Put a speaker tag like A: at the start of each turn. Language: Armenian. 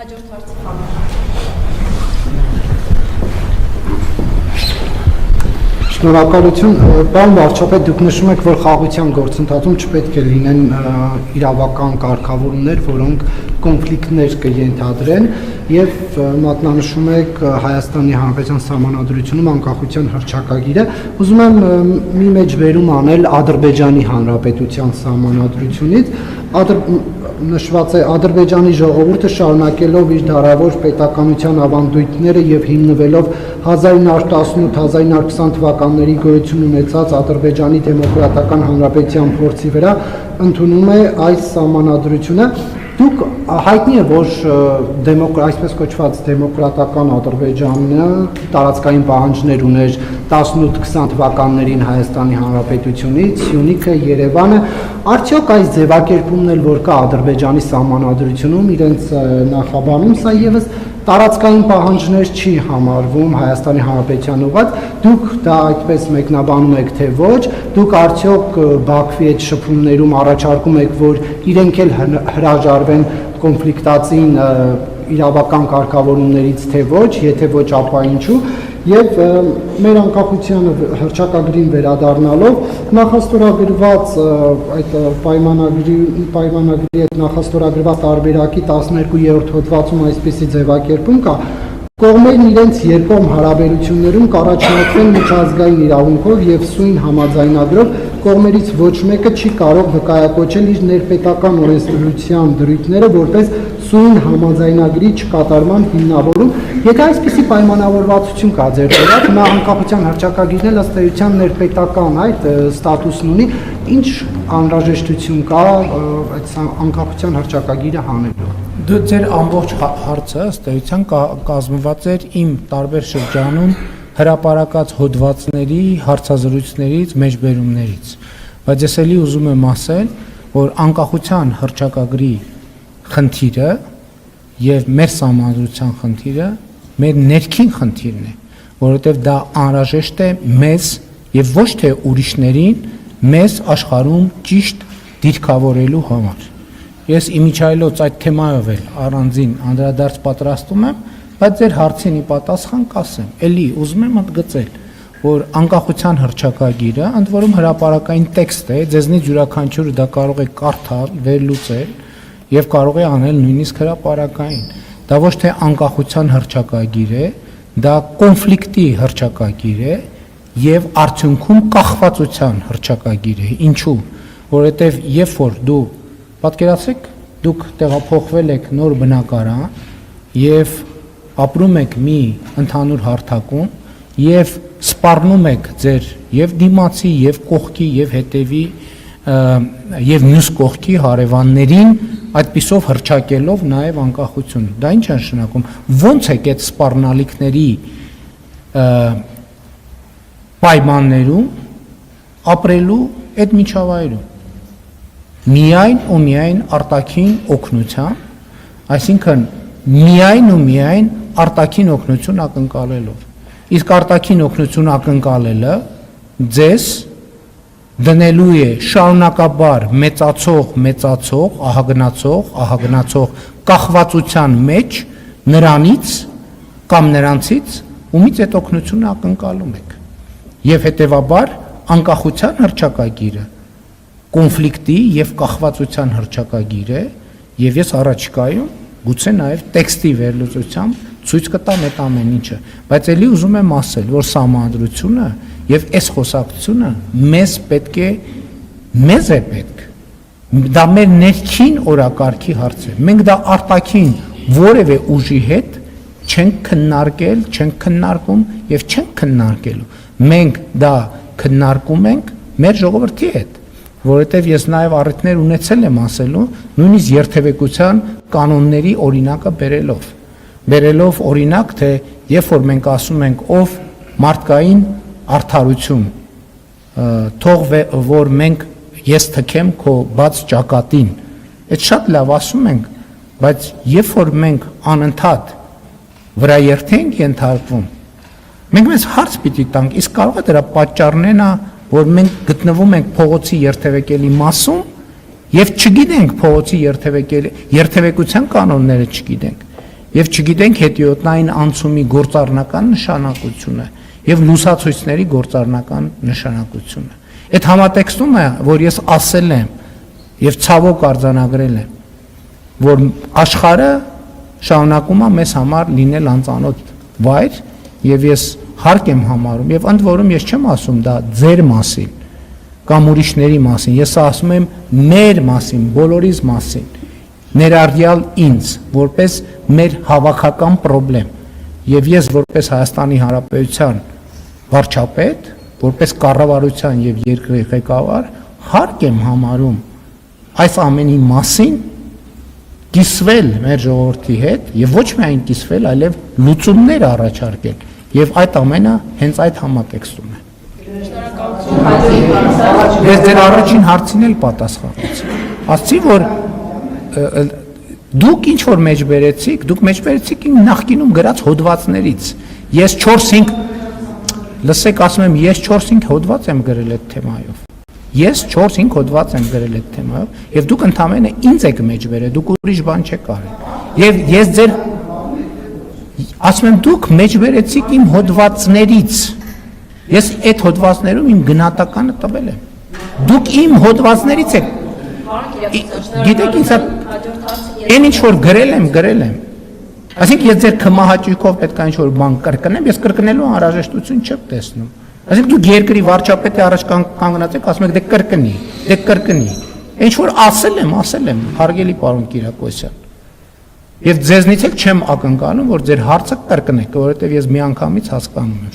A: Հաջորդ հարցի համար։
B: Շնորհակալություն, պարոն վարչապետ, դուք նշում եք, որ խաղաղության գործընթացում չպետք է լինեն իրավական կարգավորումներ, որոնք կոնֆլիկտներ կենթադրեն, եւ մատնանշում եք Հայաստանի Հանրապետության Սահմանադրությունում անկախության հռչակագիրը։ Ուզում եմ մի մեջբերում անել Ադրբեջանի Հանրապետության Սահմանադրությունից։ Նշված է Ադրբեջանի ժողովուրդը շարունակելով իր դարավոր պետականության ավանդույթները եւ հիմնվելով 1918-1920 թվականների գոյություն ունեցած Ադրբեջանի Դեմոկրատական Հանրապետության փորձի վրա ընդունում է այս սահմանադրությունը։ Դուք հայտնի է, որ այսպես կոչված դեմոկրատական Ադրբեջանը տարածքային պահանջներ ուներ 18-20 թվականներին Հայաստանի Հանրապետությունից, Սյունիքը, Երևանը, արդյոք այս ձևակերպումն էլ որ կա Ադրբեջանի սահմանադրությունում իրենց նախաբանում, սա եւս տարածքային պահանջներ չի համարվում Հայաստանի Հանրապետության ուղղված, դուք դա այդպես մեկնաբանում եք, թե ոչ, դուք արդյոք Բաքվի այդ շփումներում առաջարկում եք, որ իրենք էլ հրաժարվեն կոնֆլիկտածին իրավական կարգավորումներից, թե ոչ, եթե ոչ, ապա ինչու, եւ մեր անկախության հռչակագրին վերադառնալով նախաստորագրված այդ պայմանագրի այդ նախաստորագրված տարբերակի 12-րդ հոդվածում այսպիսի ձևակերպում կա. կողմերն իրենց երկկողմ հարաբերություններում կառաջնորդվեն միջազգային իրավունքով եւ սույն համաձայնագրով կողմերից ոչ մեկը չի կարող վկայակոչել իր ներպետական օրենսդրության դրույթները որպես սույն համաձայնագրի չկատարման հիմնավորում։ Եթե այսպիսի պայմանավորվածություն կա ձեր դրած, նա անկախության հռչակագիրն էլ ըստ էության ներպետական այդ ստատուսն ունի, ինչ անհրաժեշտություն կա այդ անկախության հռչակագիրը հանելու։
C: Դու ձեր ամբողջ հարցը ըստ էության կազմված էր իմ տարբեր շրջանում հրապարակած հոդվածների, հարցազրույցներից, մեջբերումներից, բայց ես էլի ուզում եմ ասել, որ անկախության հռչակագրի խնդիրը եւ մեր սահմանադրության խնդիրը մեր ներքին խնդիրն է, որովհետեւ դա անհրաժեշտ է մեզ եւ ոչ թե ուրիշներին մեզ աշխարհում ճիշտ դիրքավորելու համար։ Ես իմիջայլոց այդ թեմայով էլ առանձին անդրադարձ պատրաստում եմ, բայց ձեր հարցին ի պատասխան կասեմ, էլի ուզում եմ ընդգծել, որ անկախության հռչակագիրը ընդ որում հրապարակային տեքստ է, ձեզնից յուրաքանչյուրը դա կարող է կարդալ, վերլուծել եւ կարող է անել նույնիսկ հրապարակային։ Դա ոչ թե անկախության հռչակագիր է, դա կոնֆլիկտի հռչակագիր է եւ արդյունքում կախվածության հռչակագիր է։ Ինչու՞։ Որովհետեւ երբ որ դու պատկերացրեք, դուք տեղափոխվել եք նոր բնակարան եւ ապրում եք մի ընդհանուր հարթակում եւ սպառնում եք ձեր եւ դիմացի եւ կողքի եւ հետևի եւ մյուս կողքի հարևաններին այդպիսով հռչակելով նաեւ անկախություն։ Դա ինչ է նշանակում։ Ոնց է այդ սպառնալիքների պայմաններում ապրելու այդ միջավայրում։ Միայն ու միայն արտաքին օգնության, այսինքն միայն ու միայն արտաքին օգնություն ակնկալելով։ Իսկ արտաքին օգնություն ակնկալելը ձեզ դնելու է շարունակաբար մեծացող, ահագնացող կախվածության մեջ նրանից կամ նրանցից, ումից այդ օգնությունը ակնկալում եք։ Եվ հետևաբար անկախության հռչակագիրը կոնֆլիկտի եւ կախվածության հռչակագիր է, եւ ես առաջիկայում գուցե նաեւ տեքստի վերլուծությամբ ցույց կտամ այդ ամեն ինչը, բայց ելի ուզում եմ ասել, որ սահմանադրությունը եւ այս խոսակցությունը մեզ է պետք։ Դա մեր ներքին օրակարգի հարց է։ Մենք դա արտաքին որևէ ուժի հետ չենք քննարկել, չենք քննարկում եւ չենք քննարկելու։ Մենք դա քննարկում ենք մեր ժողովրդի հետ, որովհետեւ ես նաեւ առիթներ ունեցել եմ ասելու, նույնիսկ երթևեկության կանոնների օրինակը բերելով օրինակ, թե երբ որ մենք ասում ենք ով մարդկային արդարություն, թող որ մենք ես թքեմ քո բաց ճակատին, այդ շատ լավ ասում ենք, բայց երբ որ մենք անընդհատ վրա երթենք ենթարկվում, մենք մեզ հարց պիտի տանք, իսկ կարող է դրա պատճառն է, որ մենք գտնվում ենք փողոցի երթևեկելի մասում եւ չգիտենք փողոցի երթևեկության կանոնները չգիտենք։ եւ չգիտենք հետիոտնային անցումի գործառնական նշանակությունը եւ լուսացույցների գործառնական նշանակությունը։ Այդ համատեքստում է, որ ես ասել եմ եւ ցավոք արձանագրել եմ, որ աշխարհը շարունակում է մեզ համար լինել անծանոթ վայր եւ ես հարկ եմ համարում եւ ընդ որում ես չեմ ասում դա ձեր մասին կամ ուրիշների մասին, ես ասում եմ մեր մասին, բոլորիս մասին, ներառյալ ինձ, որպես մեր հավաքական խնդրեմ եւ ես որպես Հայաստանի Հանրապետության վարչապետ, որպես կառավարության եւ երկրի ղեկավար հարկ եմ համարում այս ամենի մասին կիսվել մեր ժողովրդի հետ եւ ոչ միայն կիսվել, այլև լուծումներ առաջարկել եւ այդ ամենը հենց այդ համատեքստում է։ Ես ձեր առաջին հարցին էլ պատասխանեցի։ Ասացի, որ դուք ինչ որ մեջ բերեցիք, դուք մեջ բերեցիք իմ նախկինում գրած հոդվածներից։ Ես 4-5 լսեք, ասում եմ, ես 4-5 հոդված եմ գրել այդ թեմայով։ Ես 4-5 հոդված եմ գրել այդ թեմայով եւ դուք ընդամենը ինձ եք մեջ բերել, դուք ուրիշ բան չեք արել։ Եվ ես ձեր ասում եմ, դուք մեջ բերեցիք իմ հոդվածներից։ Ես այդ հոդվածներում իմ գնահատականը տվել եմ։ Դուք իմ հոդվածներից եք։ Գիտեք ինձ այն ինչ որ գրել եմ։ Այսինքն ես ձեր կմահաճույքով պետք է ինչ որ բան կրկնեմ, ես կրկնելու անհրաժեշտություն չեմ տեսնում։ Այսինքն դուք երկրի վարչապետի առաջ կանգնած եք, ասում եք դե կրկնի։ Ինչ որ ասել եմ, հարգելի պարոն Կիրակոսյան։ Եվ ձեզնից էլ չեմ ակնկալում, որ ձեր հարցը կրկնեք, որովհետև ես միանգամից հասկանում եմ։